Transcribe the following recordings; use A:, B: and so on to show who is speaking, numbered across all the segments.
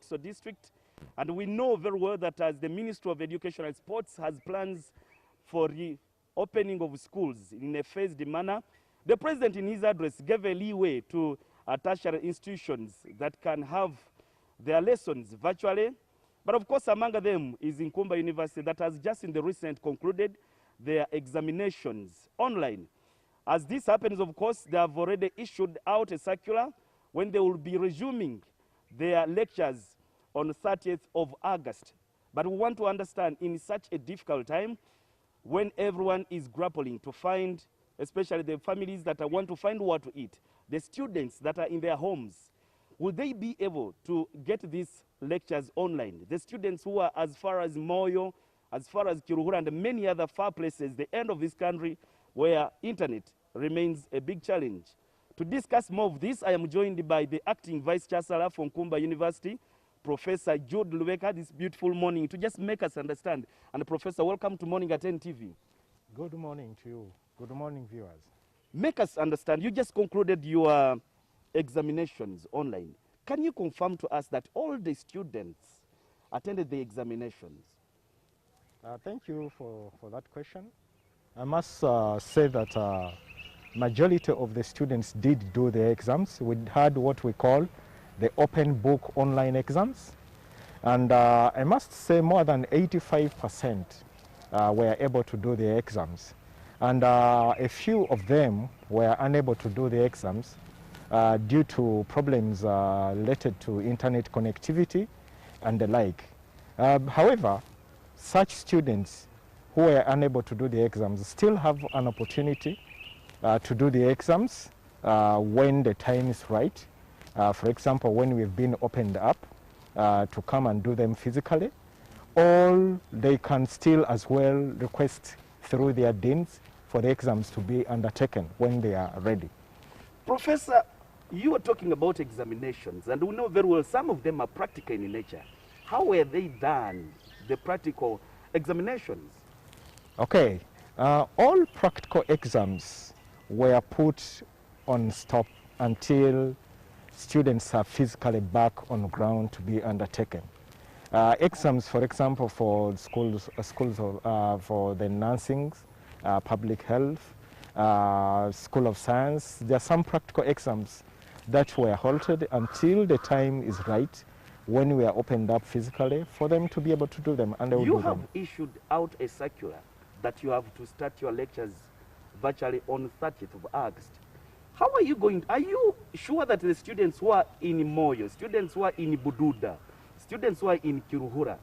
A: Boxer district. And we know very well that as the Ministry of Education and Sports has plans for the opening of schools in a phased manner, the President in his address gave a leeway to tertiary institutions that can have their lessons virtually. But of course, among them is Nkumba University that has just in the recent concluded their examinations online. As this happens, of course, they have already issued out a circular when they will be resuming their lectures on the 30th of August. But we want to understand, in such a difficult time, when everyone is grappling to find, especially the families that want to find what to eat, the students that are in their homes, will they be able to get these lectures online? The students who are as far as Moyo, as far as Kiruhura, and many other far places, the end of this country, where internet remains a big challenge. To discuss more of this, I am joined by the acting Vice Chancellor from Nkumba University, Professor Jude Lubeka, this beautiful morning, to just make us understand. And Professor, welcome to Morning at 10 TV.
B: Good morning to you. Good morning, viewers.
A: Make us understand, you just concluded your examinations online. Can you confirm to us that all the students attended the examinations?
B: Thank you for that question. I must say that majority of the students did do the exams. We had what we call the open book online exams. And I must say more than 85% were able to do the exams. And a few of them were unable to do the exams due to problems related to internet connectivity and the like. However, such students who were unable to do the exams still have an opportunity to do the exams when the time is right. For example, when we've been opened up to come and do them physically, or they can still as well request through their deans for the exams to be undertaken when they are ready.
A: Professor, you were talking about examinations, and we know very well some of them are practical in nature. How were they done, the practical examinations?
B: Okay, all practical exams were put on stop until students are physically back on ground to be undertaken. Exams, for example, for schools for the nursing, public health, School of Science, there are some practical exams that were halted until the time is right when we are opened up physically for them to be able to do them. And they will
A: you
B: do
A: have
B: them.
A: issued out a circular that you have to start your lectures virtually on 30th of August. How are you going? Are you sure that the students who are in Moyo, students who are in Bududa, students who are in Kiruhura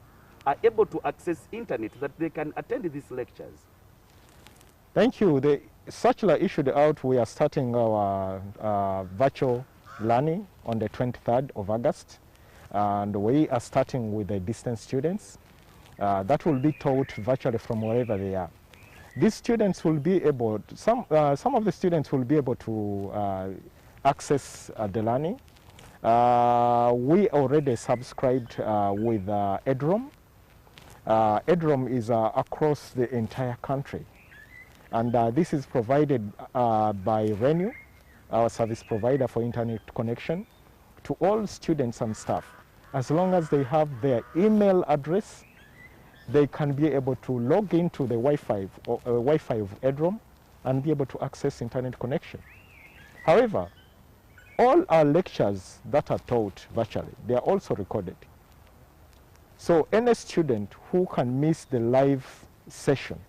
A: are able to access internet, that they can attend these lectures?
B: Thank you. The circular issued out, we are starting our virtual learning on the 23rd of August. And we are starting with the distance students. That will be taught virtually from wherever they are. These students will be able to, some of the students will be able to access the learning. We already subscribed with EDROM. EDROM is across the entire country. And this is provided by Renew, our service provider for internet connection, to all students and staff. As long as they have their email address, they can be able to log into the Wi-Fi of EDROM and be able to access internet connection. However, all our lectures that are taught virtually, they are also recorded. So any student who can miss the live session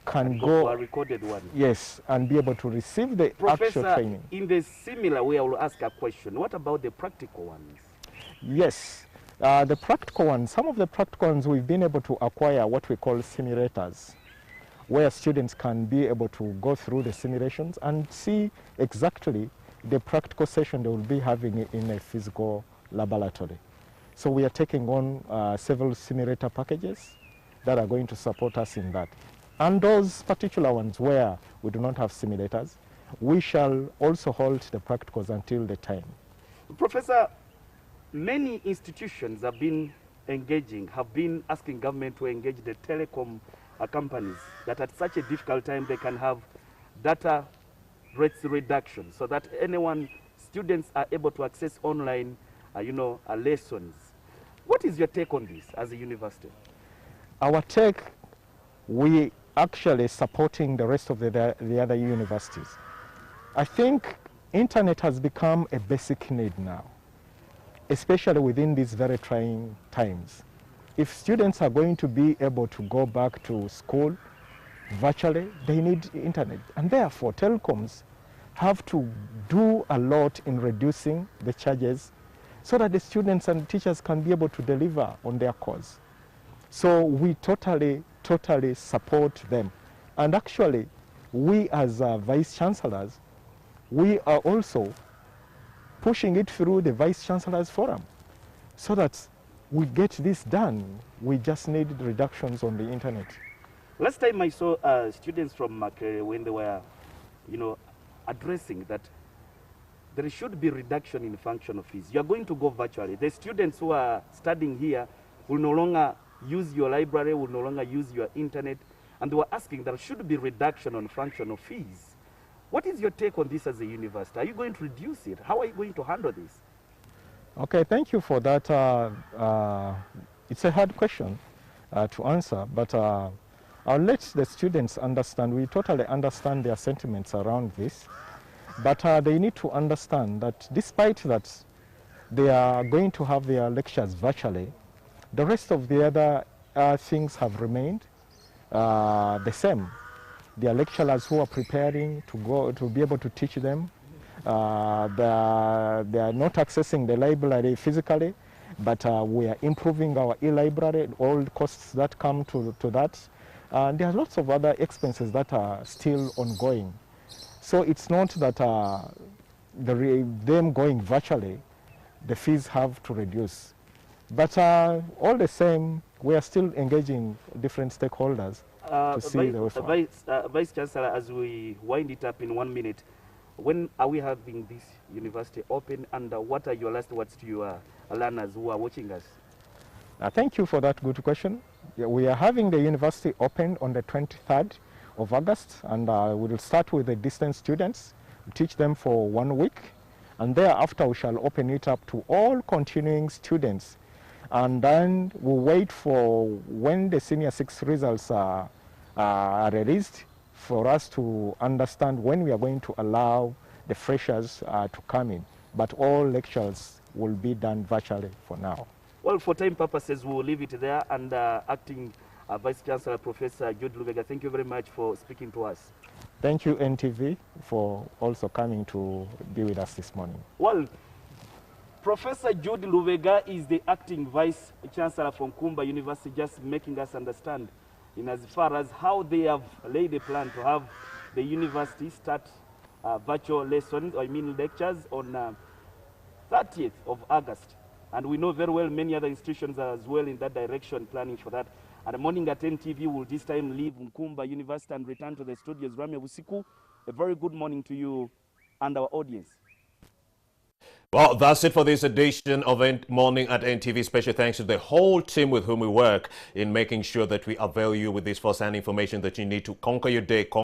B: can go
A: a recorded one.
B: Yes, and be able to receive the actual training.
A: In the similar way, I will ask a question. What about the practical ones?
B: Yes, the practical ones, some of the practical ones we've been able to acquire what we call simulators, where students can be able to go through the simulations and see exactly the practical session they will be having in a physical laboratory. So we are taking on several simulator packages that are going to support us in that. And those particular ones where we do not have simulators, we shall also hold the practicals until the time.
A: Professor, many institutions have been asking government to engage the telecom companies, that at such a difficult time they can have data rates reduction so that students are able to access online, lessons. What is your take on this as a university?
B: Our take, we actually supporting the rest of the other universities. I think internet has become a basic need now, especially within these very trying times. If students are going to be able to go back to school virtually, they need internet. And therefore, telecoms have to do a lot in reducing the charges so that the students and teachers can be able to deliver on their course. So we totally support them. And actually, we as vice chancellors, we are also pushing it through the Vice Chancellor's Forum so that we get this done. We just need reductions on the internet.
A: Last time I saw students from Makerere when they were, addressing that there should be reduction in functional fees. You're going to go virtually. The students who are studying here will no longer use your library, will no longer use your internet, and they were asking there should be reduction on functional fees. What is your take on this as a university? Are you going to reduce it? How are you going to handle this?
B: Okay, thank you for that. It's a hard question to answer, but I'll let the students understand. We totally understand their sentiments around this, but they need to understand that despite that they are going to have their lectures virtually, the rest of the other things have remained the same. Their lecturers who are preparing to be able to teach them, they are not accessing the library physically, but we are improving our e-library, all the costs that come to that. There are lots of other expenses that are still ongoing. So it's not that them going virtually, the fees have to reduce. But all the same, we are still engaging different stakeholders to see the way forward.
A: Vice Chancellor, as we wind it up in 1 minute, when are we having this university open, and what are your last words to your learners who are watching us?
B: Thank you for that good question. Yeah, we are having the university open on the 23rd of August, and we will start with the distance students, teach them for 1 week, and thereafter we shall open it up to all continuing students. And then we'll wait for when the senior 6 results are released for us to understand when we are going to allow the freshers to come in. But all lectures will be done virtually for now.
A: Well, for time purposes, we'll leave it there. And Acting Vice Chancellor Professor Jude Lubega, thank you very much for speaking to us.
B: Thank you, NTV, for also coming to be with us this morning.
A: Well, Professor Jude Lubega is the Acting Vice Chancellor from Nkumba University, just making us understand in as far as how they have laid a plan to have the university start virtual lessons, lectures on 30th of August. And we know very well many other institutions are as well in that direction, planning for that. And the morning at NTV will this time leave Nkumba University and return to the studios. Ramya Busiku, a very good morning to you and our audience.
C: Well, that's it for this edition of Morning at NTV. Special thanks to the whole team with whom we work in making sure that we avail you with this first-hand information that you need to conquer your day.